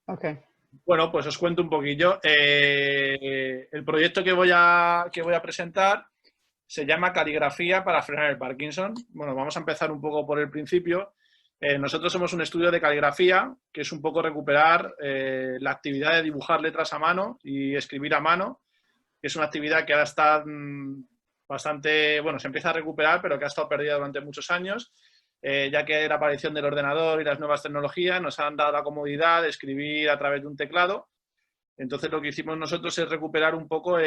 Ok. Bueno, pues os cuento un poquillo. El proyecto que voy a presentar se llama Caligrafía para frenar el Parkinson. Bueno, vamos a empezar un poco por el principio. Nosotros somos un estudio de caligrafía, que es un poco recuperar la actividad de dibujar letras a mano y escribir a mano, que es una actividad que ahora está bastante, bueno, se empieza a recuperar, pero que ha estado perdida durante muchos años, ya que la aparición del ordenador y las nuevas tecnologías nos han dado la comodidad de escribir a través de un teclado. Entonces lo que hicimos nosotros es recuperar un poco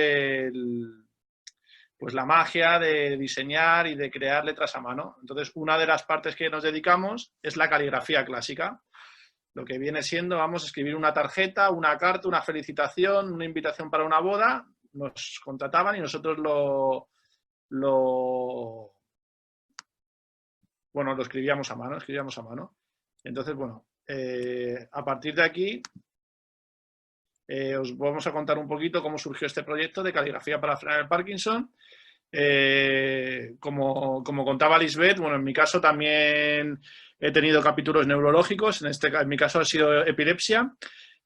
pues la magia de diseñar y de crear letras a mano. Entonces, una de las partes que nos dedicamos es la caligrafía clásica. Lo que viene siendo, vamos a escribir una tarjeta, una carta, una felicitación, una invitación para una boda, nos contrataban y nosotros lo escribíamos a mano, Entonces, bueno, a partir de aquí os vamos a contar un poquito cómo surgió este proyecto de caligrafía para frenar el Parkinson. Como contaba Lisbeth, bueno, en mi caso también he tenido capítulos neurológicos, en mi caso ha sido epilepsia.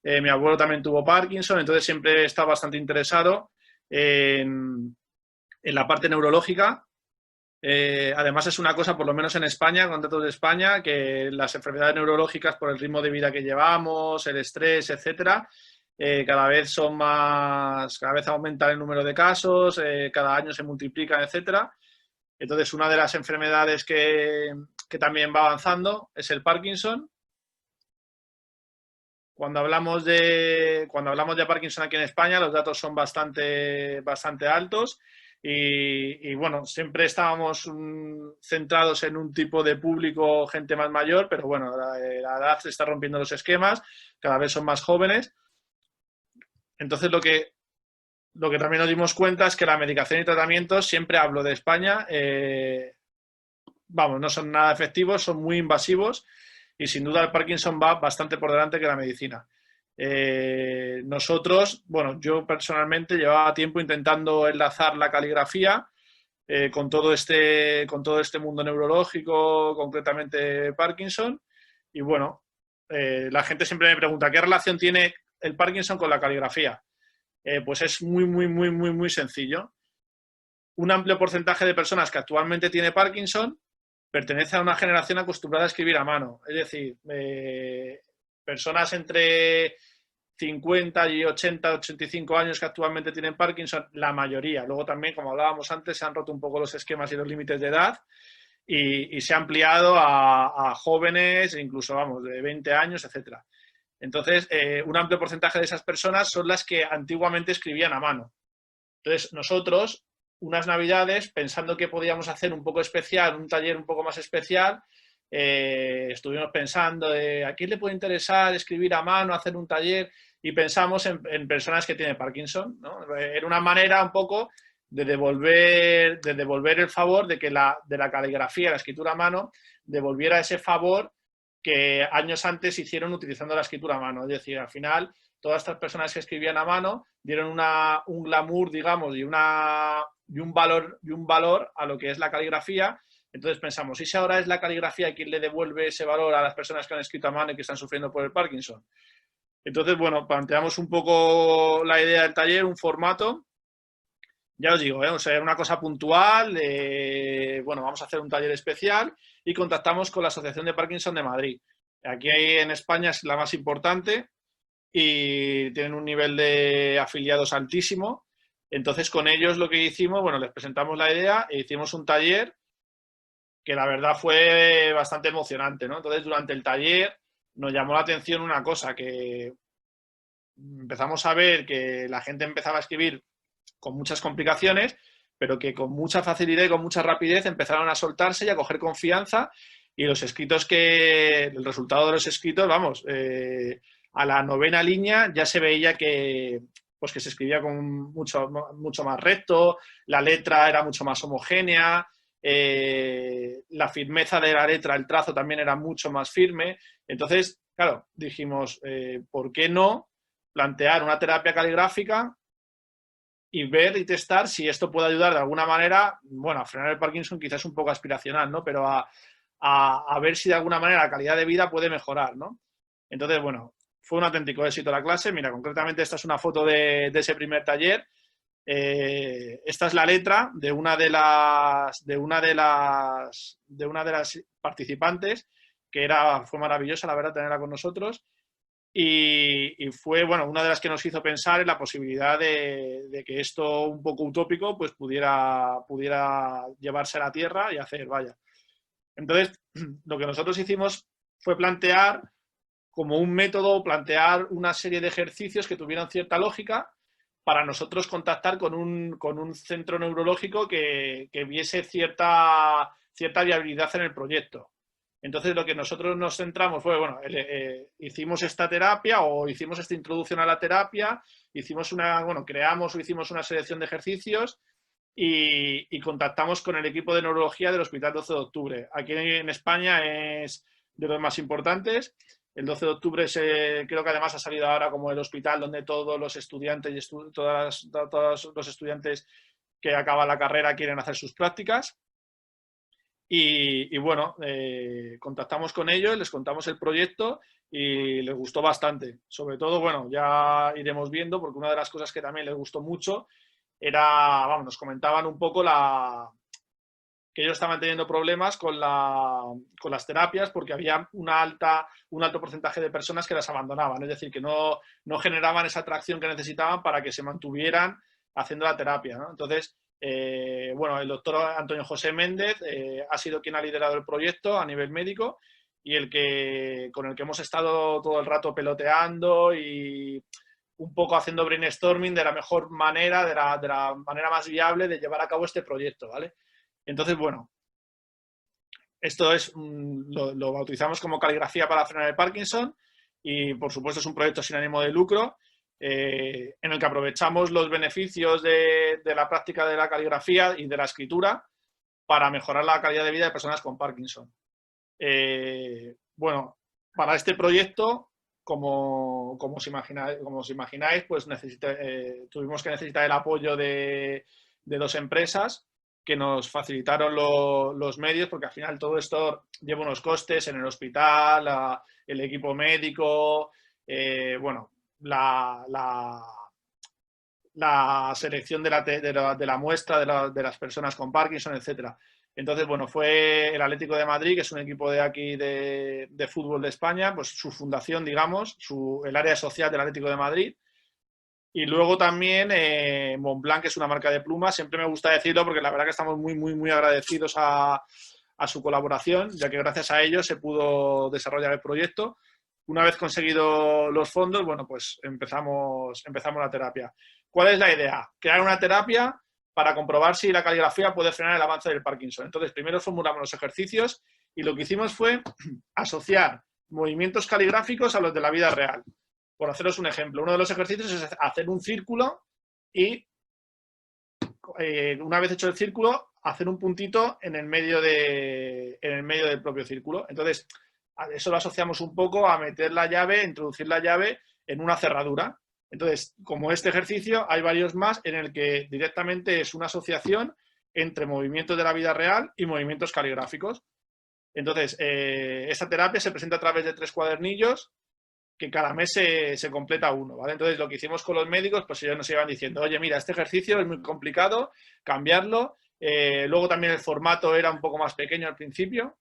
Mi abuelo también tuvo Parkinson, entonces siempre he estado bastante interesado en la parte neurológica. Además es una cosa, por lo menos en España, con datos de España, que las enfermedades neurológicas por el ritmo de vida que llevamos, el estrés, etcétera, cada vez aumenta el número de casos, cada año se multiplican, etcétera. Entonces, una de las enfermedades que también va avanzando es el Parkinson. Cuando hablamos de Parkinson aquí en España, los datos son bastante altos y bueno, siempre estábamos centrados en un tipo de público, gente más mayor, pero bueno, la edad se está rompiendo los esquemas, cada vez son más jóvenes. Entonces, lo que también nos dimos cuenta es que la medicación y tratamientos, siempre hablo de España, no son nada efectivos, son muy invasivos y sin duda el Parkinson va bastante por delante que la medicina. Nosotros, bueno, yo personalmente llevaba tiempo intentando enlazar la caligrafía con todo este mundo neurológico, concretamente Parkinson, y bueno, la gente siempre me pregunta, ¿qué relación tiene el Parkinson con la caligrafía? Pues es muy sencillo. Un amplio porcentaje de personas que actualmente tiene Parkinson pertenece a una generación acostumbrada a escribir a mano. Es decir, personas entre 50 y 80, 85 años que actualmente tienen Parkinson, la mayoría. Luego también, como hablábamos antes, se han roto un poco los esquemas y los límites de edad y se ha ampliado a jóvenes, incluso, de 20 años, etcétera. Entonces, un amplio porcentaje de esas personas son las que antiguamente escribían a mano. Entonces, nosotros, unas navidades, pensando que podíamos hacer un poco especial, un taller un poco más especial, estuvimos pensando a quién le puede interesar escribir a mano, hacer un taller, y pensamos en personas que tienen Parkinson, ¿no? Era una manera un poco de devolver el favor de la caligrafía, la escritura a mano, devolviera ese favor que años antes hicieron utilizando la escritura a mano. Es decir, al final, todas estas personas que escribían a mano dieron un glamour, digamos, y un valor a lo que es la caligrafía. Entonces pensamos, ¿y si ahora es la caligrafía quien le devuelve ese valor a las personas que han escrito a mano y que están sufriendo por el Parkinson? Entonces, bueno, planteamos un poco la idea del taller, un formato. Ya os digo, o sea, era una cosa puntual, vamos a hacer un taller especial y contactamos con la Asociación de Parkinson de Madrid. Aquí en España es la más importante y tienen un nivel de afiliados altísimo. Entonces, con ellos lo que hicimos, les presentamos la idea e hicimos un taller que la verdad fue bastante emocionante, ¿no? Entonces, durante el taller nos llamó la atención una cosa, que empezamos a ver que la gente empezaba a escribir con muchas complicaciones, pero que con mucha facilidad y con mucha rapidez empezaron a soltarse y a coger confianza, y el resultado de los escritos, a la 9ª línea ya se veía que se escribía con mucho más recto, la letra era mucho más homogénea, la firmeza de la letra, el trazo también era mucho más firme. Entonces, claro, dijimos, ¿por qué no plantear una terapia caligráfica y ver y testar si esto puede ayudar de alguna manera, a frenar el Parkinson quizás un poco aspiracional, ¿no? Pero a ver si de alguna manera la calidad de vida puede mejorar, ¿no? Entonces, fue un auténtico éxito la clase. Mira, concretamente esta es una foto de ese primer taller. Esta es la letra de una de las participantes, que fue maravillosa, la verdad, tenerla con nosotros. Y fue, bueno, una de las que nos hizo pensar en la posibilidad de que esto un poco utópico pues pudiera llevarse a la Tierra y hacer, vaya. Entonces, lo que nosotros hicimos fue plantear como un método, plantear una serie de ejercicios que tuvieran cierta lógica para nosotros contactar con un centro neurológico que viese cierta viabilidad en el proyecto. Entonces, lo que nosotros nos centramos fue, bueno, hicimos esta terapia o hicimos esta introducción a la terapia, creamos o hicimos una selección de ejercicios y contactamos con el equipo de neurología del Hospital 12 de Octubre. Aquí en España es de los más importantes. El 12 de octubre creo que además ha salido ahora como el hospital donde todos los estudiantes todos los estudiantes que acaban la carrera quieren hacer sus prácticas. Y bueno, contactamos con ellos, les contamos el proyecto y les gustó bastante. Sobre todo, bueno, ya iremos viendo, porque una de las cosas que también les gustó mucho era, vamos, nos comentaban un poco que ellos estaban teniendo problemas con las terapias porque había un alto porcentaje de personas que las abandonaban, es decir, que no generaban esa atracción que necesitaban para que se mantuvieran haciendo la terapia, ¿no? Entonces, bueno, el doctor Antonio José Méndez ha sido quien ha liderado el proyecto a nivel médico y con el que hemos estado todo el rato peloteando y un poco haciendo brainstorming de la mejor manera, de la manera más viable de llevar a cabo este proyecto, ¿vale? Entonces, bueno, esto lo bautizamos como caligrafía para frenar el Parkinson y, por supuesto, es un proyecto sin ánimo de lucro en el que aprovechamos los beneficios de la práctica de la caligrafía y de la escritura para mejorar la calidad de vida de personas con Parkinson. Bueno, para este proyecto, como os imagináis, pues tuvimos que necesitar el apoyo de 2 empresas que nos facilitaron los medios, porque al final todo esto lleva unos costes en el hospital, el equipo médico, bueno, la selección de la muestra de las personas con Parkinson, etcétera. Entonces, bueno, fue el Atlético de Madrid, que es un equipo de aquí de fútbol de España, pues su fundación, digamos, el área social del Atlético de Madrid. Y luego también Montblanc, que es una marca de plumas. Siempre me gusta decirlo porque la verdad que estamos muy, muy, muy agradecidos a su colaboración, ya que gracias a ellos se pudo desarrollar el proyecto. Una vez conseguido los fondos, bueno, pues empezamos la terapia. ¿Cuál es la idea? Crear una terapia para comprobar si la caligrafía puede frenar el avance del Parkinson. Entonces, primero formulamos los ejercicios y lo que hicimos fue asociar movimientos caligráficos a los de la vida real. Por haceros un ejemplo, uno de los ejercicios es hacer un círculo y una vez hecho el círculo, hacer un puntito en el medio del propio círculo. Entonces, eso lo asociamos un poco a meter la llave, introducir la llave en una cerradura. Entonces, como este ejercicio, hay varios más en el que directamente es una asociación entre movimientos de la vida real y movimientos caligráficos. Entonces, esta terapia se presenta a través de 3 cuadernillos que cada mes se completa uno, ¿vale? Entonces, lo que hicimos con los médicos, pues ellos nos iban diciendo, oye, mira, este ejercicio es muy complicado, cambiarlo. Luego también el formato era un poco más pequeño al principio.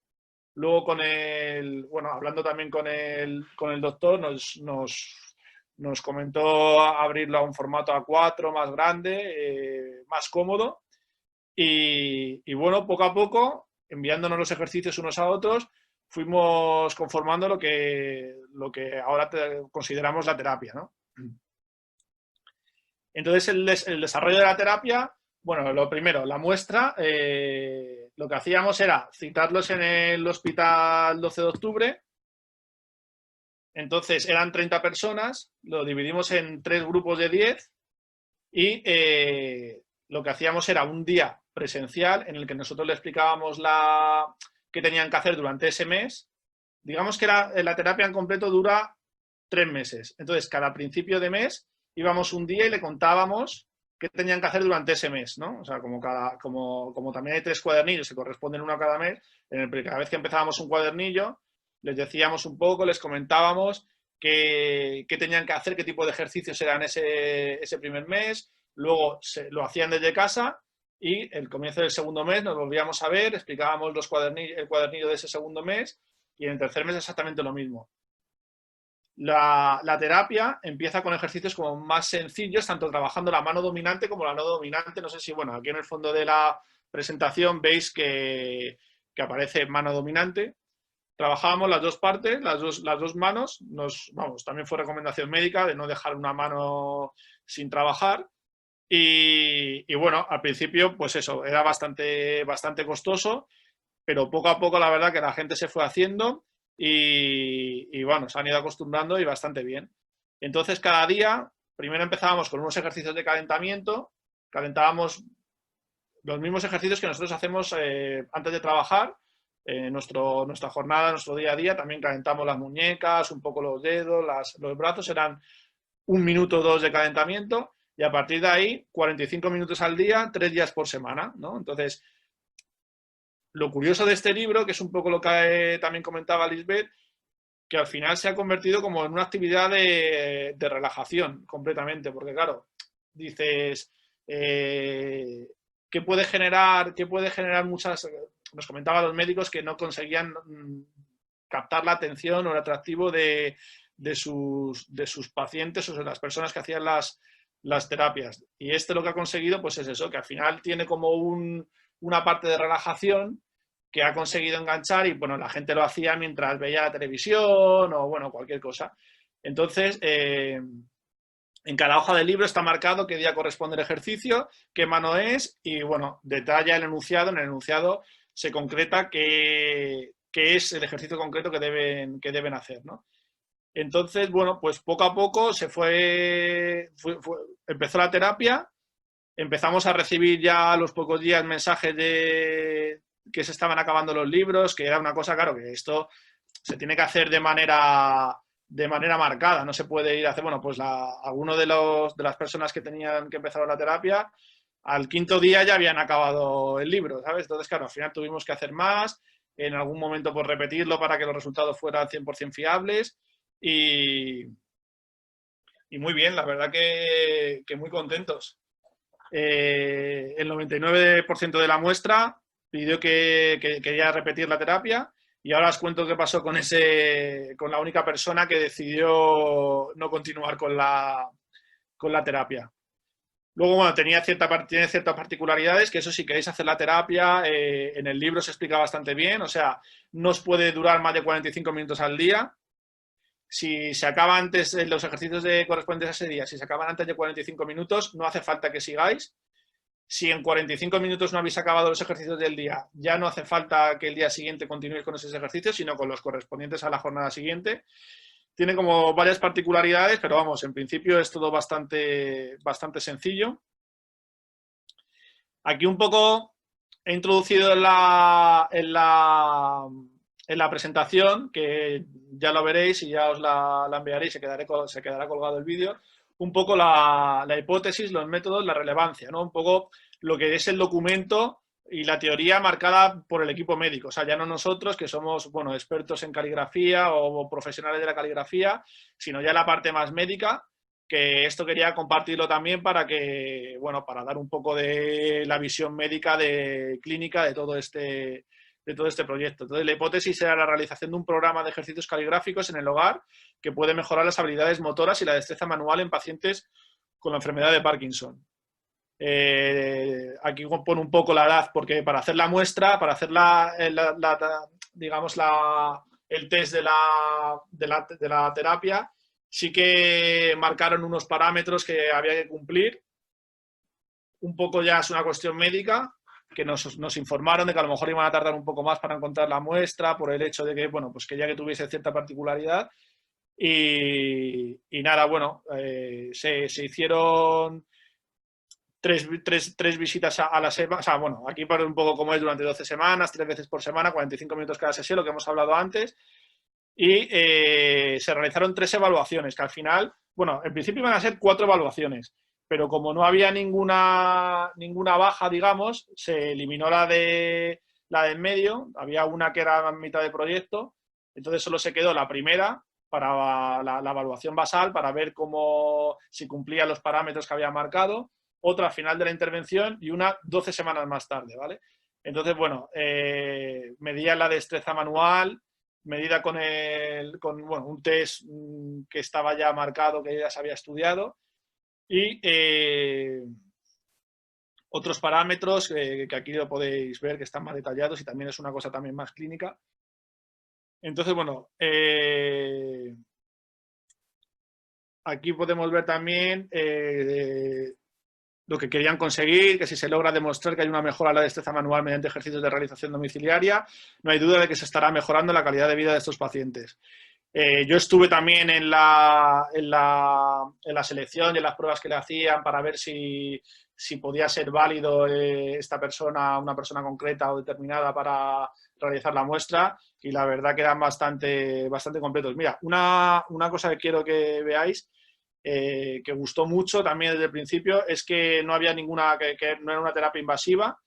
Luego hablando también con el doctor, nos comentó abrirlo a un formato A4 más grande, más cómodo. Y bueno, poco a poco, enviándonos los ejercicios unos a otros, fuimos conformando lo que ahora consideramos la terapia, ¿no? Entonces, el desarrollo de la terapia, bueno, lo primero, la muestra, lo que hacíamos era citarlos en el hospital 12 de octubre. Entonces, eran 30 personas, lo dividimos en 3 grupos de 10 y lo que hacíamos era un día presencial en el que nosotros le explicábamos qué tenían que hacer durante ese mes. Digamos que la terapia en completo dura 3 meses. Entonces, cada principio de mes íbamos un día y le contábamos qué tenían que hacer durante ese mes, ¿no? O sea, como también hay 3 cuadernillos que corresponden uno a cada mes, en el que cada vez que empezábamos un cuadernillo, les decíamos un poco, les comentábamos qué tenían que hacer, qué tipo de ejercicios eran ese primer mes. Luego lo hacían desde casa y el comienzo del segundo mes nos volvíamos a ver, explicábamos el cuadernillo de ese segundo mes y en el tercer mes exactamente lo mismo. La terapia empieza con ejercicios como más sencillos, tanto trabajando la mano dominante como la no dominante. No sé si, bueno, aquí en el fondo de la presentación veis que aparece mano dominante. Trabajábamos las dos partes, las dos manos. Vamos, también fue recomendación médica de no dejar una mano sin trabajar. Y bueno, al principio, pues eso, era bastante costoso, pero poco a poco la verdad que la gente se fue haciendo y bueno, se han ido acostumbrando y bastante bien. Entonces, cada día, primero empezábamos con unos ejercicios de calentamiento, calentábamos los mismos ejercicios que nosotros hacemos antes de trabajar, nuestra jornada, nuestro día a día, también calentamos las muñecas, un poco los dedos, los brazos, eran 1 minuto o 2 de calentamiento y a partir de ahí 45 minutos al día, 3 días por semana, ¿no? Entonces, lo curioso de este libro, que es un poco lo que también comentaba Lisbeth, que al final se ha convertido como en una actividad de relajación completamente, porque claro, dices, ¿qué puede generar muchas? Nos comentaban los médicos que no conseguían captar la atención o el atractivo de sus pacientes o de las personas que hacían las terapias. Y lo que ha conseguido pues es eso, que al final tiene como una parte de relajación que ha conseguido enganchar y bueno, la gente lo hacía mientras veía la televisión o bueno, cualquier cosa. Entonces, en cada hoja del libro está marcado qué día corresponde el ejercicio, qué mano es y bueno, detalla el enunciado. En el enunciado se concreta qué es el ejercicio concreto que deben hacer, ¿no? Entonces, bueno, pues poco a poco empezó la terapia, empezamos a recibir ya a los pocos días mensajes de que se estaban acabando los libros, que era una cosa, claro, que esto se tiene que hacer de manera marcada, no se puede ir a hacer, bueno, pues alguno de las personas que tenían que empezar la terapia, al 5.º día ya habían acabado el libro, ¿sabes? Entonces, claro, al final tuvimos que hacer más, en algún momento pues repetirlo para que los resultados fueran 100% fiables y muy bien, la verdad que muy contentos. El 99% de la muestra pidió que quería repetir la terapia y ahora os cuento qué pasó con la única persona que decidió no continuar con la terapia. Luego, bueno, tiene ciertas particularidades, que eso si queréis hacer la terapia, en el libro se explica bastante bien, o sea, no os puede durar más de 45 minutos al día. Si se acaba antes, los ejercicios correspondientes a ese día, si se acaban antes de 45 minutos, no hace falta que sigáis. Si en 45 minutos no habéis acabado los ejercicios del día, ya no hace falta que el día siguiente continuéis con esos ejercicios, sino con los correspondientes a la jornada siguiente. Tiene como varias particularidades, pero vamos, en principio es todo bastante sencillo. Aquí un poco he introducido en la presentación, que ya lo veréis y ya os la enviaré y se quedará colgado el vídeo, un poco la hipótesis, los métodos, la relevancia, ¿no? Un poco lo que es el documento y la teoría marcada por el equipo médico. O sea, ya no nosotros, que somos, bueno, expertos en caligrafía o profesionales de la caligrafía, sino ya la parte más médica, que esto quería compartirlo también para que, bueno, para dar un poco de la visión médica, clínica de todo este proyecto. Entonces, la hipótesis era la realización de un programa de ejercicios caligráficos en el hogar que puede mejorar las habilidades motoras y la destreza manual en pacientes con la enfermedad de Parkinson. Aquí pone un poco la edad, porque para hacer la muestra, para hacer digamos, el test de la terapia, sí que marcaron unos parámetros que había que cumplir. Un poco ya es una cuestión médica, que nos informaron de que a lo mejor iban a tardar un poco más para encontrar la muestra por el hecho de que, bueno, pues que ya que tuviese cierta particularidad. Y nada, bueno, se hicieron tres visitas a la semana, o sea, bueno, aquí para un poco cómo es durante 12 semanas, 3 veces por semana, 45 minutos cada sesión, lo que hemos hablado antes, y se realizaron 3 evaluaciones, que al final, bueno, en principio iban a ser 4 evaluaciones, pero como no había ninguna baja, digamos, se eliminó la de en medio, había una que era a mitad de proyecto, entonces solo se quedó la primera para la evaluación basal, para ver si cumplía los parámetros que había marcado, otra al final de la intervención y una 12 semanas más tarde, ¿vale? Entonces, bueno, medía la destreza manual, medida con un test que estaba ya marcado, que ya se había estudiado, y otros parámetros que aquí lo podéis ver, que están más detallados y también es una cosa también más clínica. Entonces, bueno, aquí podemos ver también lo que querían conseguir, que si se logra demostrar que hay una mejora en la destreza manual mediante ejercicios de realización domiciliaria, no hay duda de que se estará mejorando la calidad de vida de estos pacientes. Yo estuve también en la selección y en las pruebas que le hacían para ver si podía ser válido esta persona, una persona concreta o determinada para realizar la muestra, y la verdad que eran bastante completos. Mira, una cosa que quiero que veáis, que gustó mucho también desde el principio, es que no había ninguna, que no era una terapia invasiva,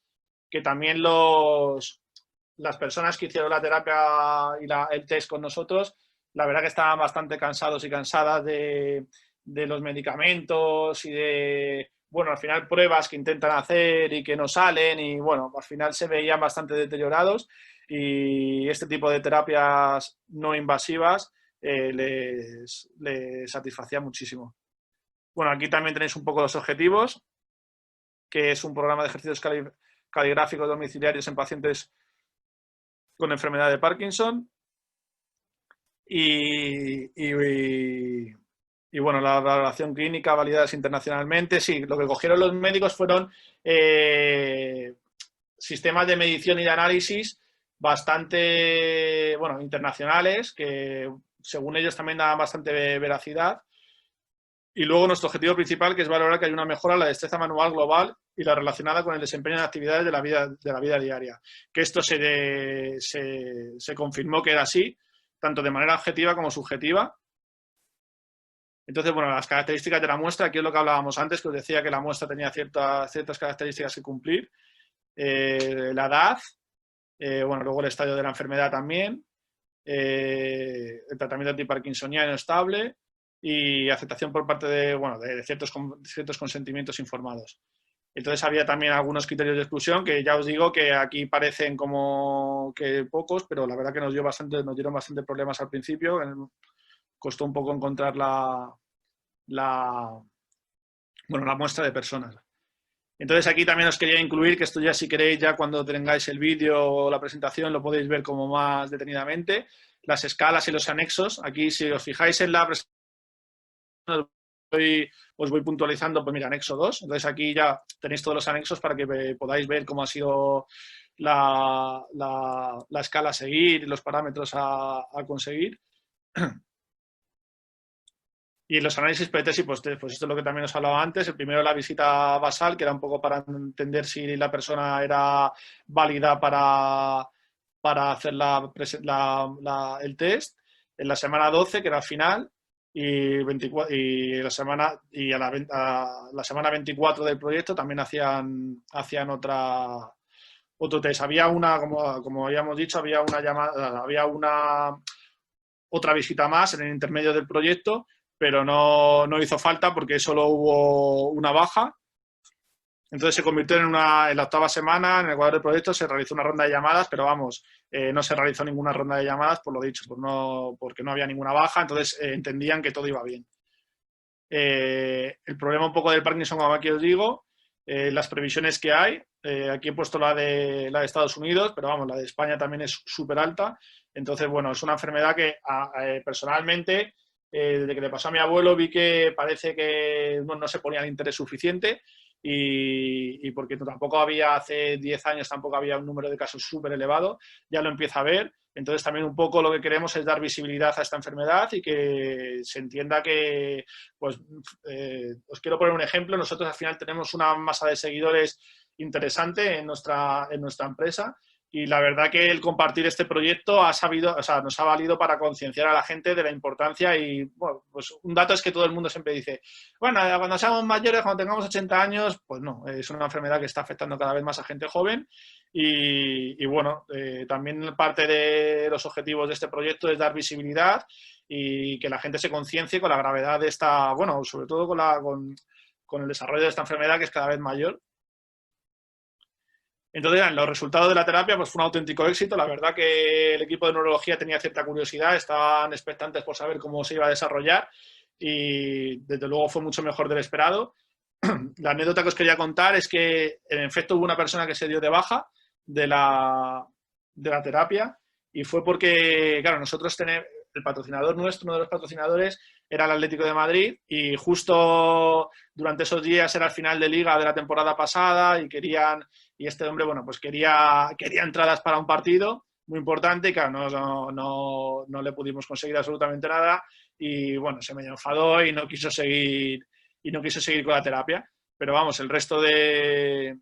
que también las personas que hicieron la terapia y el test con nosotros, la verdad que estaban bastante cansados y cansadas de los medicamentos y de, bueno, al final pruebas que intentan hacer y que no salen, y bueno, al final se veían bastante deteriorados, y este tipo de terapias no invasivas les satisfacía muchísimo. Bueno, aquí también tenéis un poco los objetivos, que es un programa de ejercicios caligráficos domiciliarios en pacientes con enfermedad de Parkinson. Y bueno, la valoración clínica validadas internacionalmente. Sí, lo que cogieron los médicos fueron sistemas de medición y de análisis bastante, bueno, internacionales, que según ellos también daban bastante veracidad. Y luego nuestro objetivo principal, que es valorar que hay una mejora en la destreza manual global y la relacionada con el desempeño de actividades de la vida diaria. Que esto se confirmó que era así, tanto de manera objetiva como subjetiva. Entonces, bueno, las características de la muestra, aquí es lo que hablábamos antes, que os decía que la muestra tenía ciertas características que cumplir. La edad, bueno, luego el estadio de la enfermedad también, el tratamiento antiparkinsoniano estable y aceptación por parte de ciertos consentimientos informados. Entonces había también algunos criterios de exclusión que ya os digo que aquí parecen como que pocos, pero la verdad que nos dieron bastante problemas al principio. Costó un poco encontrar la muestra de personas. Entonces aquí también os quería incluir, que esto ya si queréis, ya cuando tengáis el vídeo o la presentación lo podéis ver como más detenidamente, las escalas y los anexos. Aquí si os fijáis en la presentación os voy puntualizando, pues mira, anexo 2. Entonces aquí ya tenéis todos los anexos para que podáis ver cómo ha sido la escala a seguir y los parámetros a conseguir. Y los análisis PET, pues esto es lo que también os hablaba antes. El primero, la visita basal, que era un poco para entender si la persona era válida para hacer el test. En la semana 12, que era final, y la semana 24 del proyecto también hacían otro test. Había como habíamos dicho, había otra visita más en el intermedio del proyecto, pero no hizo falta porque solo hubo una baja. Entonces se convirtió en la octava semana, en el cuadro del proyecto se realizó una ronda de llamadas, pero vamos, no se realizó ninguna ronda de llamadas, por lo dicho, porque no había ninguna baja, entonces entendían que todo iba bien. El problema un poco del Parkinson, como aquí os digo, las previsiones que hay, aquí he puesto la de Estados Unidos, pero vamos, la de España también es súper alta. Entonces, bueno, es una enfermedad que personalmente, desde que le pasó a mi abuelo, vi que parece que no se ponía el interés suficiente, y porque tampoco había, hace 10 años tampoco había un número de casos súper elevado, ya lo empieza a ver. Entonces también un poco lo que queremos es dar visibilidad a esta enfermedad y que se entienda que, pues, os quiero poner un ejemplo. Nosotros al final tenemos una masa de seguidores interesante en nuestra empresa, y la verdad que el compartir este proyecto nos ha valido para concienciar a la gente de la importancia. Y bueno, pues un dato es que todo el mundo siempre dice, bueno, cuando seamos mayores, cuando tengamos 80 años, pues no, es una enfermedad que está afectando cada vez más a gente joven. Y bueno, también parte de los objetivos de este proyecto es dar visibilidad y que la gente se conciencie con la gravedad de esta, bueno, sobre todo con el desarrollo de esta enfermedad que es cada vez mayor. Entonces, los resultados de la terapia pues fue un auténtico éxito. La verdad que el equipo de neurología tenía cierta curiosidad, estaban expectantes por saber cómo se iba a desarrollar y desde luego fue mucho mejor del esperado. La anécdota que os quería contar es que en efecto hubo una persona que se dio de baja de la terapia y fue porque, claro, nosotros tenemos el patrocinador nuestro, uno de los patrocinadores era el Atlético de Madrid y justo durante esos días era el final de liga de la temporada pasada y este hombre, bueno, pues quería entradas para un partido muy importante y claro, no le pudimos conseguir absolutamente nada y bueno, se me enfadó y no quiso seguir con la terapia. Pero vamos, el resto de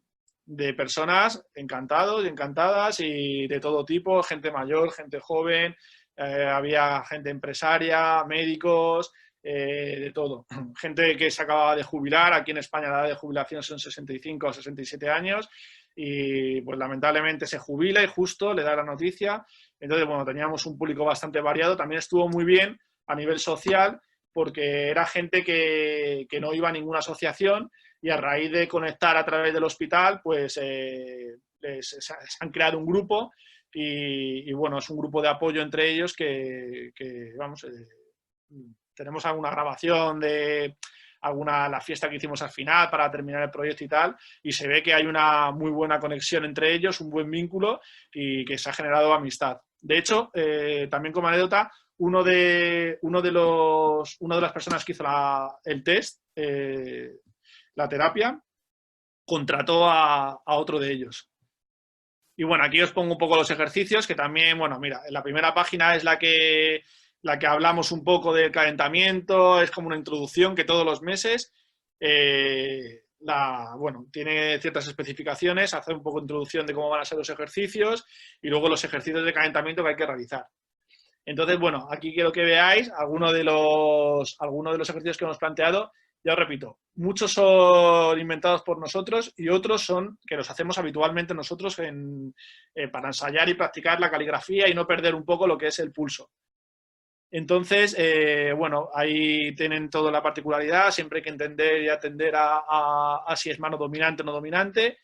personas encantados y encantadas y de todo tipo, gente mayor, gente joven, había gente empresaria, médicos, de todo. Gente que se acababa de jubilar, aquí en España la edad de jubilación son 65 o 67 años y pues lamentablemente se jubila y justo le da la noticia. Entonces, bueno, teníamos un público bastante variado, también estuvo muy bien a nivel social porque era gente que no iba a ninguna asociación y a raíz de conectar a través del hospital, pues se han creado un grupo y bueno, es un grupo de apoyo entre ellos que vamos, tenemos alguna grabación de la fiesta que hicimos al final para terminar el proyecto y tal, y se ve que hay una muy buena conexión entre ellos, un buen vínculo y que se ha generado amistad. De hecho, también como anécdota, una de las personas que hizo el test, la terapia, contrató a otro de ellos. Y bueno, aquí os pongo un poco los ejercicios, que también, bueno, mira, en la primera página es la que hablamos un poco del calentamiento, es como una introducción que todos los meses, bueno, tiene ciertas especificaciones, hace un poco de introducción de cómo van a ser los ejercicios y luego los ejercicios de calentamiento que hay que realizar. Entonces, bueno, aquí quiero que veáis algunos de los ejercicios que hemos planteado. Ya os repito, muchos son inventados por nosotros y otros son que los hacemos habitualmente nosotros para ensayar y practicar la caligrafía y no perder un poco lo que es el pulso. Entonces, bueno, ahí tienen toda la particularidad, siempre hay que entender y atender a si es mano dominante o no dominante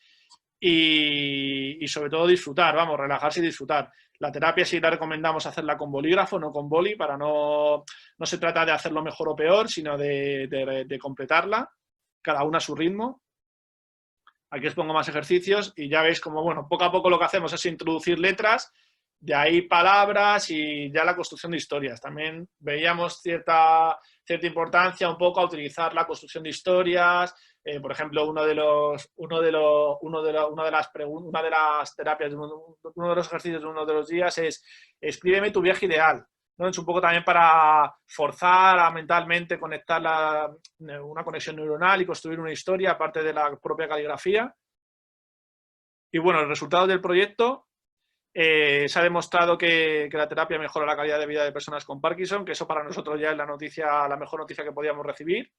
y sobre todo disfrutar, vamos, relajarse y disfrutar. La terapia sí la recomendamos hacerla con bolígrafo, no con boli, para no se trata de hacerlo mejor o peor, sino de completarla, cada una a su ritmo. Aquí os pongo más ejercicios y ya veis como, bueno, poco a poco lo que hacemos es introducir letras, de ahí palabras y ya la construcción de historias. También veíamos cierta importancia un poco a utilizar la construcción de historias. Por ejemplo, una de las terapias, uno de los ejercicios de uno de los días es escríbeme tu viaje ideal, ¿no? Es un poco también para forzar a mentalmente conectar una conexión neuronal y construir una historia aparte de la propia caligrafía. Y bueno, los resultados del proyecto. Se ha demostrado que la terapia mejora la calidad de vida de personas con Parkinson, que eso para nosotros ya es la mejor noticia que podíamos recibir.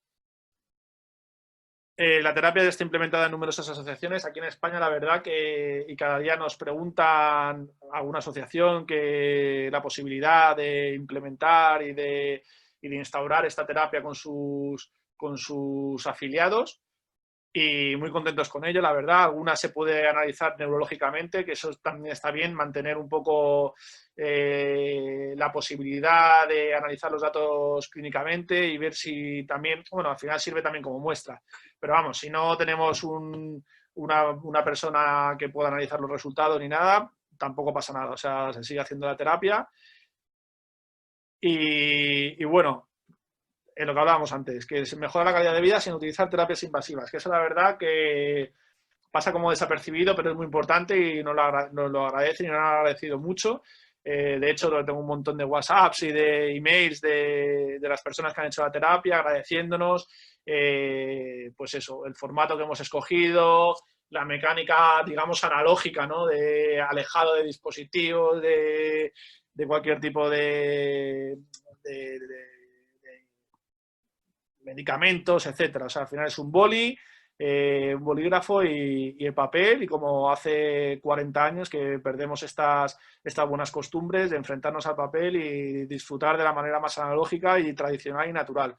La terapia ya está implementada en numerosas asociaciones. Aquí en España, la verdad y cada día nos preguntan alguna asociación que la posibilidad de implementar y de instaurar esta terapia con sus afiliados. Y muy contentos con ello, la verdad. Algunas se puede analizar neurológicamente, que eso también está bien, mantener un poco la posibilidad de analizar los datos clínicamente y ver si también, bueno, al final sirve también como muestra. Pero vamos, si no tenemos una persona que pueda analizar los resultados ni nada, tampoco pasa nada. O sea, se sigue haciendo la terapia. Y bueno, en lo que hablábamos antes, que se mejora la calidad de vida sin utilizar terapias invasivas, que eso la verdad que pasa como desapercibido, pero es muy importante y nos lo agradecen y nos han agradecido mucho. De hecho, tengo un montón de WhatsApps y de emails de las personas que han hecho la terapia agradeciéndonos, pues eso, el formato que hemos escogido, la mecánica, digamos, analógica, ¿no? De alejado de dispositivos, de cualquier tipo de medicamentos, etcétera. O sea, al final es un boli, un bolígrafo y el papel, y como hace 40 años que perdemos estas buenas costumbres de enfrentarnos al papel y disfrutar de la manera más analógica y tradicional y natural.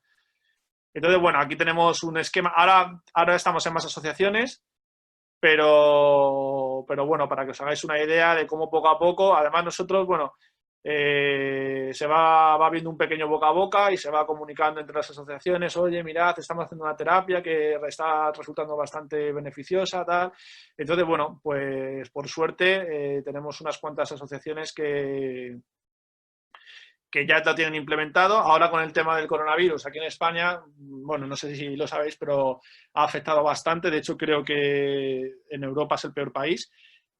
Entonces, bueno, aquí tenemos un esquema. Ahora estamos en más asociaciones, pero bueno, para que os hagáis una idea de cómo poco a poco, además nosotros, bueno, se va viendo un pequeño boca a boca y se va comunicando entre las asociaciones, oye, mirad, estamos haciendo una terapia que está resultando bastante beneficiosa, tal. Entonces, bueno, pues por suerte tenemos unas cuantas asociaciones que ya lo tienen implementado. Ahora con el tema del coronavirus aquí en España, bueno, no sé si lo sabéis, pero ha afectado bastante. De hecho, creo que en Europa es el peor país.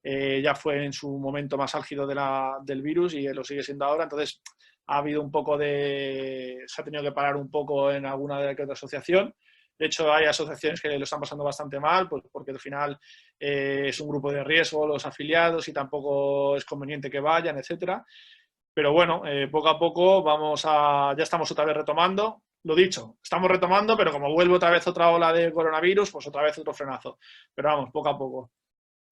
Ya fue en su momento más álgido del virus y lo sigue siendo ahora. Entonces, ha habido un poco se ha tenido que parar un poco en alguna de otra asociación. De hecho, hay asociaciones que lo están pasando bastante mal, pues porque al final es un grupo de riesgo los afiliados y tampoco es conveniente que vayan, etcétera. Pero bueno, poco a poco ya estamos otra vez retomando. Lo dicho, estamos retomando, pero como vuelve otra vez otra ola de coronavirus, pues otra vez otro frenazo. Pero vamos, poco a poco.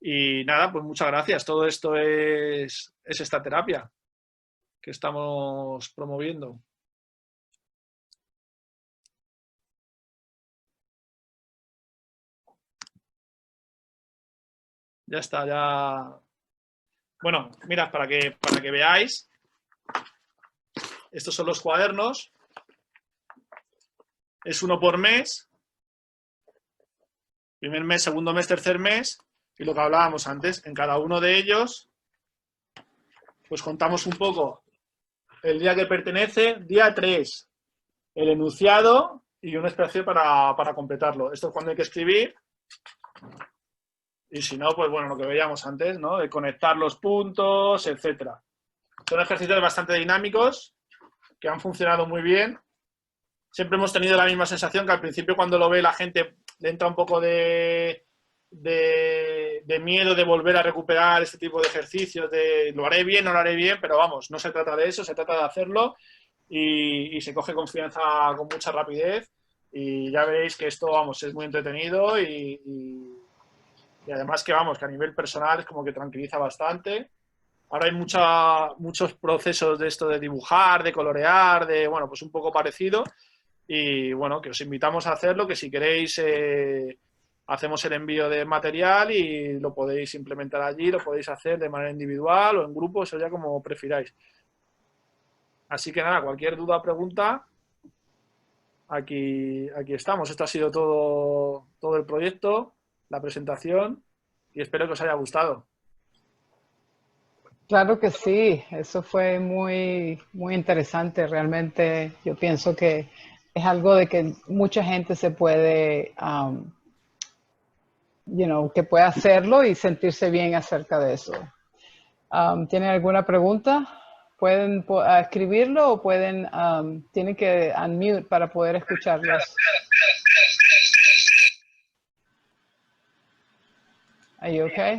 Y nada, pues muchas gracias. Todo esto es esta terapia que estamos promoviendo. Ya está, ya. Bueno, mirad, para que veáis, estos son los cuadernos. Es uno por mes. Primer mes, segundo mes, tercer mes. Y lo que hablábamos antes, en cada uno de ellos, pues contamos un poco el día que pertenece, día 3, el enunciado y una expresión para completarlo. Esto es cuando hay que escribir. Y si no, pues bueno, lo que veíamos antes, ¿no? De conectar los puntos, etcétera. Son ejercicios bastante dinámicos que han funcionado muy bien. Siempre hemos tenido la misma sensación que al principio cuando lo ve la gente le entra un poco de miedo de volver a recuperar este tipo de ejercicios, de lo haré bien, no lo haré bien, pero vamos, no se trata de eso, se trata de hacerlo y se coge confianza con mucha rapidez y ya veréis que esto, vamos, es muy entretenido y además que, vamos, que a nivel personal es como que tranquiliza bastante. Ahora hay muchos procesos de esto de dibujar, de colorear, bueno, pues un poco parecido. Y bueno, que os invitamos a hacerlo, que si queréis hacemos el envío de material y lo podéis implementar allí, lo podéis hacer de manera individual o en grupo, eso ya como prefiráis. Así que nada, cualquier duda o pregunta, aquí estamos. Esto ha sido todo el proyecto, la presentación y espero que os haya gustado. Claro que sí, eso fue muy, muy interesante. Realmente yo pienso que es algo de que mucha gente se puede, que puede hacerlo y sentirse bien acerca de eso. ¿Tienen alguna pregunta? Pueden escribirlo o tienen que unmute para poder escucharlos. Are you okay?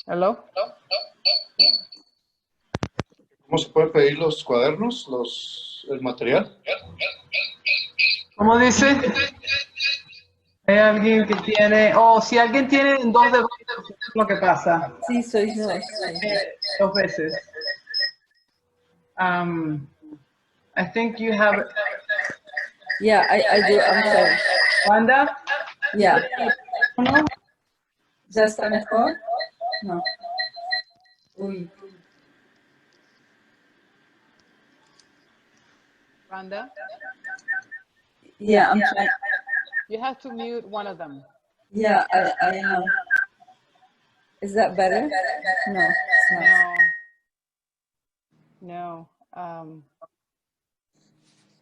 Hello. ¿Cómo se puede pedir los cuadernos, el material? ¿Cómo dice? Hay alguien que tiene, si alguien tiene en 2 de 2, es lo que pasa. Sí, soy yo. 2 veces. I think you have. Yeah, I do. I'm sorry. Wanda? Yeah. ¿No? ¿Ya está mejor? No. Uy. Wanda? Yeah, I'm trying. You have to mute one of them. Yeah, I am. Is that better? No, it's not. No.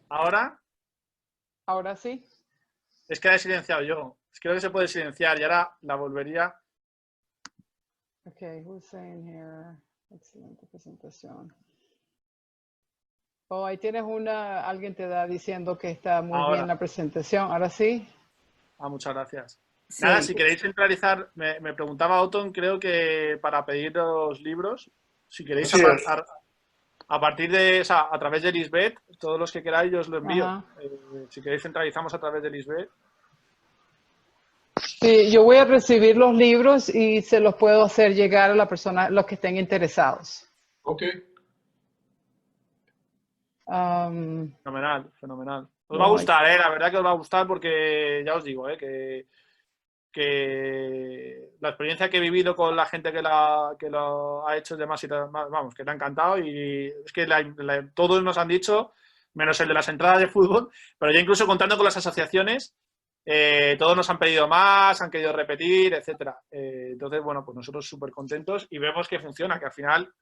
¿Ahora? Ahora sí. Es que la he silenciado yo. Creo que se puede silenciar y ahora la volvería. Okay, who's saying here? Excelente presentación. Ahí tienes alguien te da diciendo que está muy bien la presentación. ¿Ahora sí? Muchas gracias. Sí. Nada, si queréis centralizar, me preguntaba Otton, creo que para pedir los libros, Si queréis, Sí, a partir de, o sea, a través de Lisbeth, todos los que queráis, yo os lo envío. Ajá. Si queréis, centralizamos a través de Lisbeth. Sí, yo voy a recibir los libros y se los puedo hacer llegar a la persona, los que estén interesados. ok. Fenomenal, fenomenal. Os va a No, gustar, la verdad que os va a gustar porque ya os digo, que la experiencia que he vivido con la gente que lo ha hecho es demasiado, vamos, que le ha encantado y es que todos nos han dicho, menos el de las entradas de fútbol, pero ya incluso contando con las asociaciones, todos nos han pedido más, han querido repetir, etcétera. Entonces, bueno, pues nosotros súper contentos y vemos que funciona, que al final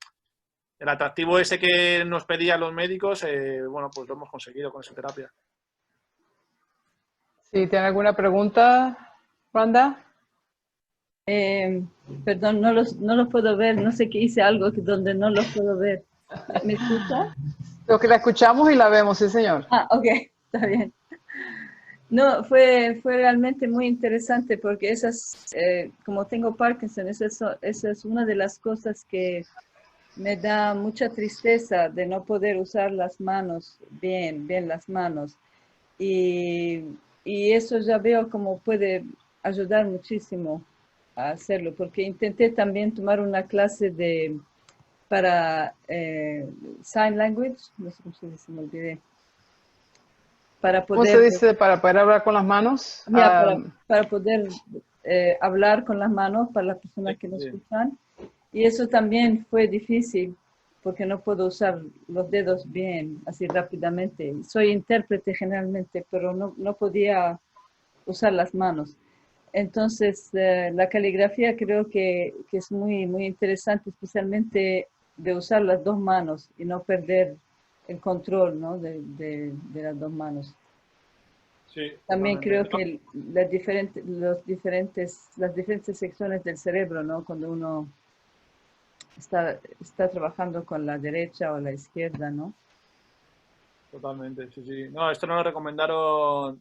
el atractivo ese que nos pedían los médicos, bueno, pues lo hemos conseguido con esa terapia. si tiene alguna pregunta, Randa. Perdón, no los puedo ver. No sé qué hice algo donde no los puedo ver. ¿Me escucha? Lo que la escuchamos y la vemos, sí, señor. Ah, ok, está bien. No, fue realmente muy interesante porque como tengo Parkinson, esa es una de las cosas que me da mucha tristeza de no poder usar las manos bien las manos. Y eso ya veo como puede ayudar muchísimo a hacerlo, porque intenté también tomar una clase para Sign Language, no sé cómo se dice, me olvidé. Para ¿Cómo se poder, dice? Para poder hablar con las manos. para poder hablar con las manos para las personas que no escuchan. Y eso también fue difícil, porque no puedo usar los dedos bien, así rápidamente. Soy intérprete generalmente, pero no podía usar las manos. Entonces, la caligrafía creo que es muy, muy interesante, especialmente de usar las dos manos y no perder el control, ¿no? de las dos manos. Sí, También totalmente. creo que las diferentes secciones del cerebro, ¿no? Cuando uno está trabajando con la derecha o la izquierda, ¿no? Totalmente, sí, sí. No, esto nos lo recomendaron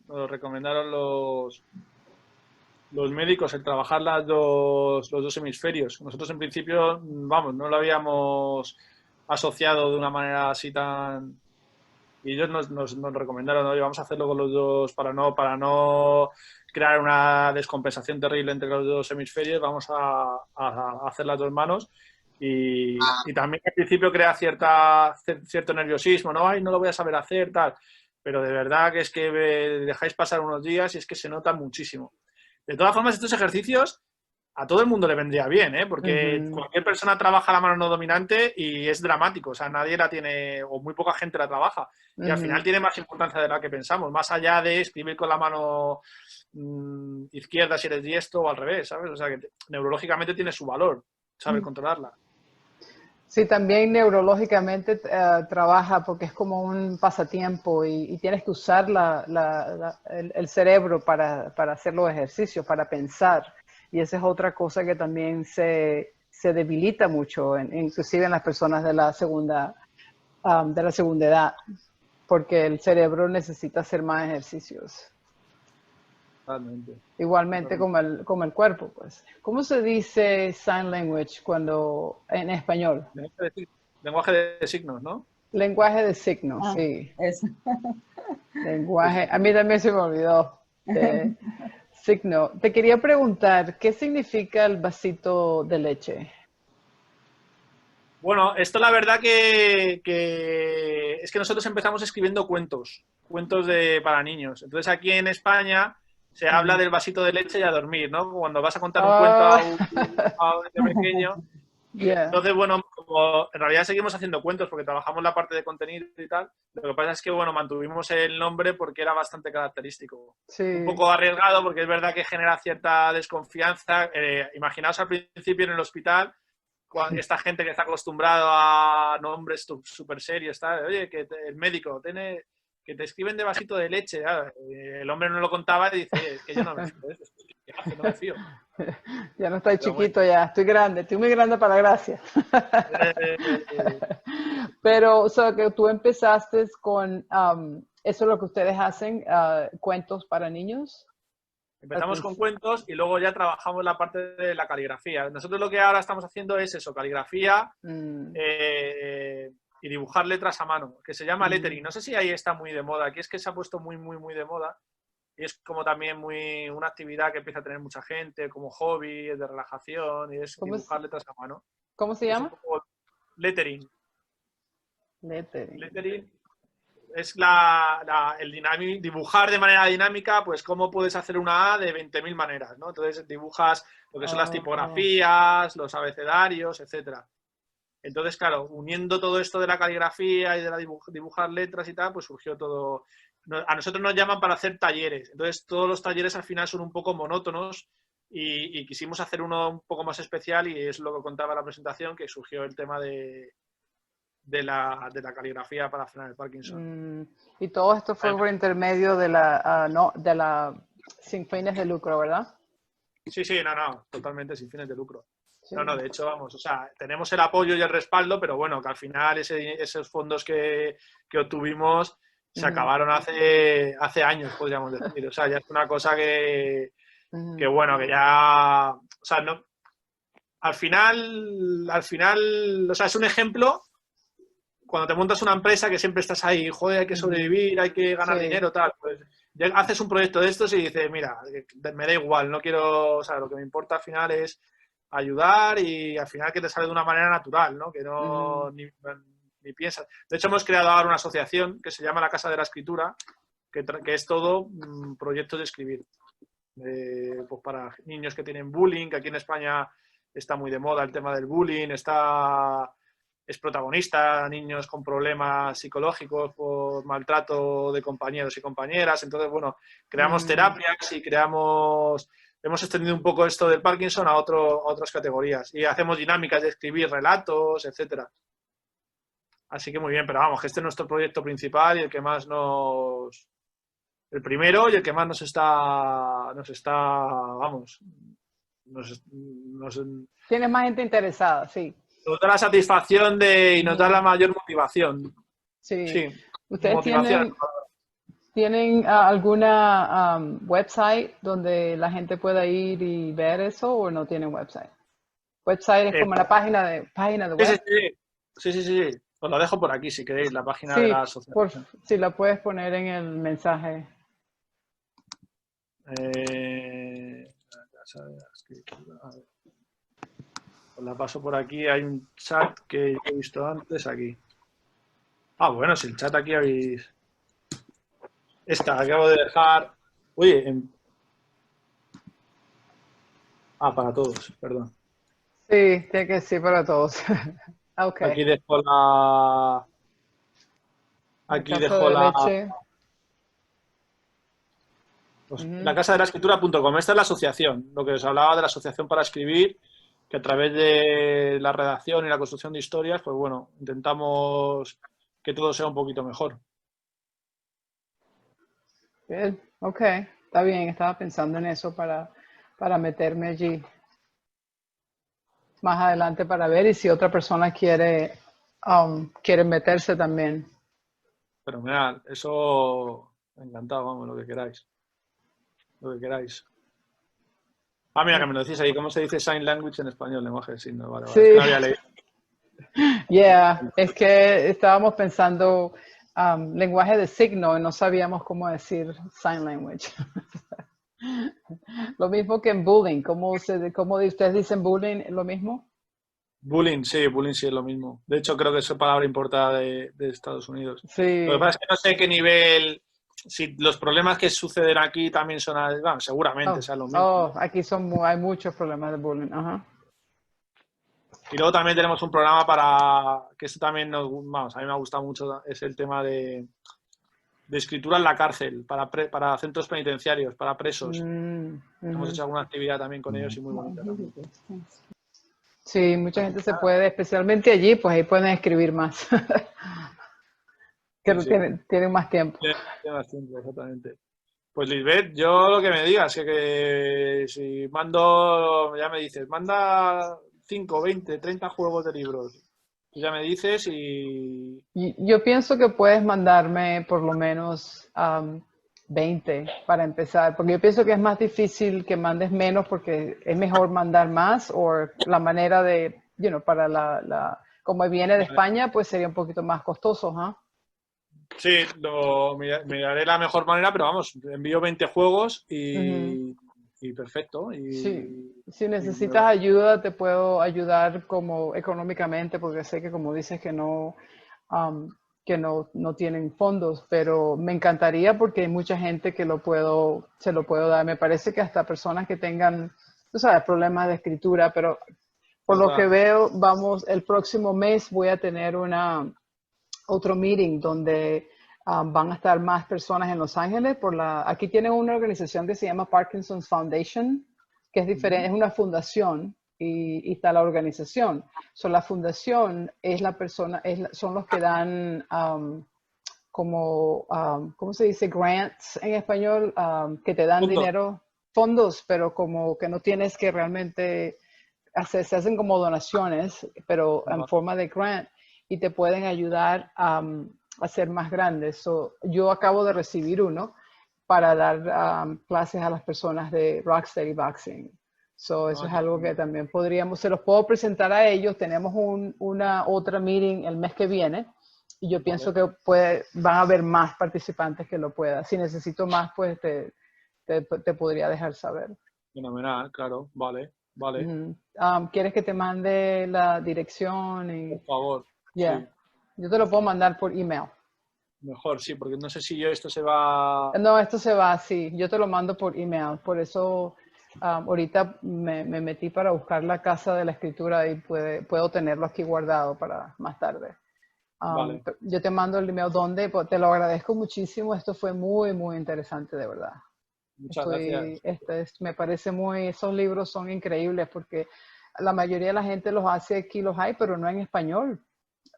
los médicos, el trabajar los dos hemisferios. Nosotros en principio, vamos, no lo habíamos asociado de una manera así tan... Y ellos nos recomendaron, oye, vamos a hacerlo con los dos para no crear una descompensación terrible entre los dos hemisferios, vamos a hacer las dos manos. Y también al principio crea cierto nerviosismo, ¿no? Ay, no lo voy a saber hacer, tal. Pero de verdad que es que dejáis pasar unos días y es que se nota muchísimo. De todas formas, estos ejercicios a todo el mundo le vendría bien, ¿eh? Porque cualquier persona trabaja la mano no dominante y es dramático. O sea, nadie la tiene, o muy poca gente la trabaja. Y al final tiene más importancia de la que pensamos, más allá de escribir con la mano izquierda si eres diestro o al revés, ¿sabes? O sea, que neurológicamente tiene su valor, saber controlarla. Sí, también neurológicamente trabaja porque es como un pasatiempo y tienes que usar el cerebro para hacer los ejercicios, para pensar. Y esa es otra cosa que también se debilita mucho, inclusive en las personas de la segunda edad, porque el cerebro necesita hacer más ejercicios. Totalmente. Igualmente como el cuerpo, pues. ¿Cómo se dice sign language en español? Lenguaje de signos, ¿no? Lenguaje de signos, sí. Eso. Lenguaje, a mí también se me olvidó. Signo. Te quería preguntar, ¿qué significa el vasito de leche? Bueno, esto la verdad que es que nosotros empezamos escribiendo cuentos para niños. Entonces aquí en España se habla del vasito de leche y a dormir, ¿no? Cuando vas a contar un cuento a un niño pequeño. Yeah. Entonces, bueno, como en realidad seguimos haciendo cuentos porque trabajamos la parte de contenido y tal. Lo que pasa es que, bueno, mantuvimos el nombre porque era bastante característico. Sí. Un poco arriesgado porque es verdad que genera cierta desconfianza. Imaginaos al principio en el hospital, esta gente que está acostumbrada a nombres súper serios, oye, que el médico tiene... que te escriben de vasito de leche. El hombre no lo contaba y dice, es que yo no me fío de esto, no me fío. Ya no estoy chiquito, ya estoy grande, estoy muy grande para la gracia. Pero, o sea, que tú empezaste con, eso es lo que ustedes hacen, cuentos para niños. Empezamos con cuentos y luego ya trabajamos la parte de la caligrafía. Nosotros lo que ahora estamos haciendo es eso, caligrafía y dibujar letras a mano, que se llama lettering. No sé si ahí está muy de moda. Aquí es que se ha puesto muy, muy, muy de moda. Y es como también una actividad que empieza a tener mucha gente, como hobby, de relajación, y es dibujar letras a mano. ¿Cómo se llama? Lettering. Lettering. Lettering es el dibujar de manera dinámica, pues cómo puedes hacer una A de 20.000 maneras, ¿no? Entonces dibujas lo que son las tipografías, los abecedarios, etcétera. Entonces, claro, uniendo todo esto de la caligrafía y de la dibujar letras y tal, pues surgió todo. A nosotros nos llaman para hacer talleres. Entonces, todos los talleres al final son un poco monótonos y quisimos hacer uno un poco más especial y es lo que contaba la presentación, que surgió el tema de la caligrafía para frenar el Parkinson. Y todo esto fue por intermedio de la sin fines de lucro, ¿verdad? Sí, no, totalmente sin fines de lucro. Sí. No, de hecho, vamos, o sea, tenemos el apoyo y el respaldo, pero bueno, que al final esos fondos que obtuvimos se acabaron hace años, podríamos decir. O sea, ya es una cosa que bueno, que ya, o sea, no, al final, o sea, es un ejemplo cuando te montas una empresa que siempre estás ahí, joder, hay que sobrevivir, hay que ganar dinero, tal, pues haces un proyecto de estos y dices, mira, me da igual, no quiero, o sea, lo que me importa al final es ayudar y al final que te sale de una manera natural, ¿no? Que no ni piensas. De hecho, hemos creado ahora una asociación que se llama La Casa de la Escritura, que es todo proyectos de escribir. Pues para niños que tienen bullying, que aquí en España está muy de moda el tema del bullying, es protagonista, niños con problemas psicológicos por maltrato de compañeros y compañeras. Entonces, bueno, creamos terapias y hemos extendido un poco esto del Parkinson a otras categorías y hacemos dinámicas de escribir relatos, etcétera. Así que muy bien, pero vamos, que este es nuestro proyecto principal y el que más el primero y el que más nos está, vamos, Tiene más gente interesada, sí. Nos da la satisfacción y nos da la mayor motivación. Sí. ¿Ustedes tienen alguna website donde la gente pueda ir y ver eso o no tienen website? Website es como la página de web. Sí. Os la dejo por aquí si queréis, la página de la asociación. Si la puedes poner en el mensaje. Os la paso por aquí, hay un chat que he visto antes aquí. Ah, bueno, si el chat aquí habéis... Esta, acabo de dejar... Oye, para todos, perdón. Sí, tiene que ser para todos. Okay. Aquí dejo la... Pues, la casa de la escritura.com. Esta es la asociación, lo que os hablaba de la asociación para escribir, que a través de la redacción y la construcción de historias, pues bueno, intentamos que todo sea un poquito mejor. Bien, ok, está bien, estaba pensando en eso para meterme allí más adelante para ver y si otra persona quiere meterse también. Pero mirad, eso encantado, vamos, lo que queráis. Ah, mira, que me lo decís ahí. ¿Cómo se dice sign language en español? Lenguaje de signos. Vale. Sí. Es que no había leído. Yeah, es que estábamos pensando lenguaje de signo y no sabíamos cómo decir sign language. Lo mismo que en bullying. ¿Cómo ustedes dicen bullying? ¿Lo mismo? Bullying sí es lo mismo. De hecho, creo que esa palabra importada de Estados Unidos. Sí. Lo que pasa es que no sé qué nivel... Si los problemas que suceden aquí también son... Bueno, seguramente sea lo mismo. Aquí hay muchos problemas de bullying. Ajá. Y luego también tenemos un programa que eso también a mí me ha gustado mucho, es el tema de escritura en la cárcel, para centros penitenciarios, para presos. Hemos hecho alguna actividad también con ellos y muy bonita también. Sí, mucha gente se puede, especialmente allí, pues ahí pueden escribir más. Tienen más tiempo. Tienen más tiempo, exactamente. Pues Lisbeth, yo lo que me digas, que si mando, ya me dices, manda 5, 20, 30 juegos de libros. Ya me dices y... Yo pienso que puedes mandarme por lo menos 20 para empezar, porque yo pienso que es más difícil que mandes menos porque es mejor mandar más o la manera de, para como viene de España, pues sería un poquito más costoso, ¿ah? Sí, miraré la mejor manera, pero vamos, envío 20 juegos Ujú. y perfecto. Sí, si necesitas ayuda, te puedo ayudar como económicamente, porque sé que como dices um, que no tienen fondos, pero me encantaría porque hay mucha gente que se lo puedo dar. Me parece que hasta personas que tengan, tú sabes, problemas de escritura, pero por lo que Total. veo, el próximo mes voy a tener otro meeting donde van a estar más personas en Los Ángeles. Aquí tienen una organización que se llama Parkinson's Foundation, que es diferente, es una fundación y está la organización. La fundación es la persona, son los que dan ¿cómo se dice? Grants en español, que te dan Punto. dinero, fondos, pero como que no tienes que realmente se hacen como donaciones, pero en forma de grant y te pueden ayudar a ser más grandes. Yo acabo de recibir uno para dar clases a las personas de Rocksteady Boxing. Eso es algo que también se los puedo presentar a ellos. Tenemos una otra meeting el mes que viene y yo pienso que van a haber más participantes que lo puedan. Si necesito más, pues te podría dejar saber. Fenomenal, claro, vale. ¿Quieres que te mande la dirección? Por favor, Yeah. sí. Yo te lo puedo mandar por email. Mejor, sí, porque no sé si esto se va... No, esto se va así. Yo te lo mando por email. Por eso ahorita me metí para buscar la casa de la escritura y puedo tenerlo aquí guardado para más tarde. Vale. Yo te mando el email donde, te lo agradezco muchísimo. Esto fue muy, muy interesante, de verdad. Muchas gracias. Me parece esos libros son increíbles porque la mayoría de la gente los hace aquí, los hay, pero no en español.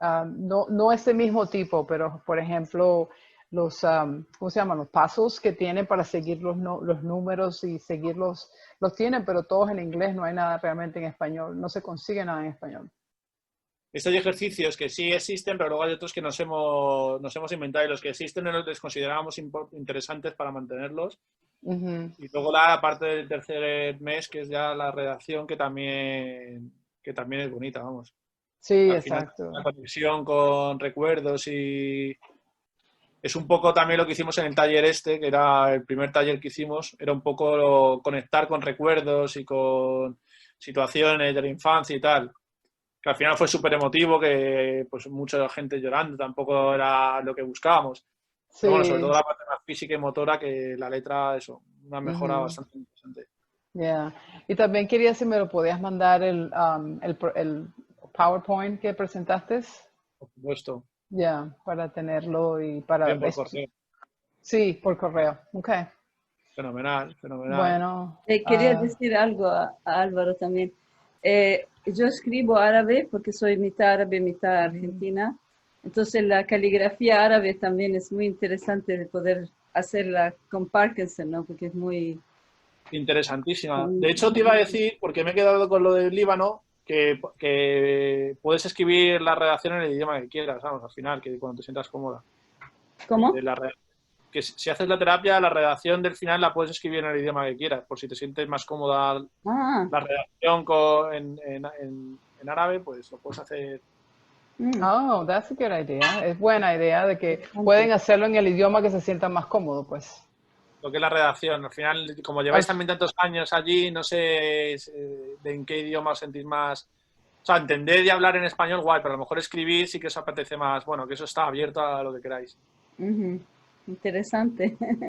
No ese mismo tipo, pero por ejemplo, ¿cómo se llaman? Los pasos que tienen para seguir los números y seguirlos, los tienen, pero todos en inglés, no hay nada realmente en español, no se consigue nada en español. Estos ejercicios que sí existen, pero luego hay otros que nos hemos inventado y los que existen no los consideramos interesantes para mantenerlos. Y luego la parte del tercer mes, que es ya la redacción, que también es bonita, vamos. Sí, Al final, exacto. la conexión con recuerdos y es un poco también lo que hicimos en el taller que era el primer taller que hicimos, era un poco conectar con recuerdos y con situaciones de la infancia y tal. Que al final fue súper emotivo, que pues mucha gente llorando, tampoco era lo que buscábamos. Pero bueno, sobre Sí. todo la parte más física y motora, que la letra, eso, una mejora bastante interesante. Yeah. Y también quería si me lo podías mandar el PowerPoint que presentaste. Por supuesto. Ya, para tenerlo y para... Bien por correo. Sí, por correo. Ok. Fenomenal, fenomenal. Bueno. Quería decir algo a Álvaro también. Yo escribo árabe porque soy mitad árabe, mitad argentina. Entonces la caligrafía árabe también es muy interesante de poder hacerla con Parkinson, ¿no? Porque es muy... Interesantísima. De hecho, te iba a decir, porque me he quedado con lo del Líbano, que puedes escribir la redacción en el idioma que quieras, vamos, al final, que cuando te sientas cómoda. ¿Cómo? Que si haces la terapia, la redacción del final la puedes escribir en el idioma que quieras, por si te sientes más cómoda la redacción en árabe, pues lo puedes hacer. Oh, that's a good idea. Es buena idea de que pueden hacerlo en el idioma que se sientan más cómodo, pues. Lo que es la redacción. Al final, como lleváis también tantos años allí, no sé de en qué idioma os sentís más. O sea, entender y hablar en español, guay, pero a lo mejor escribir sí que os apetece más. Bueno, que eso está abierto a lo que queráis. Interesante.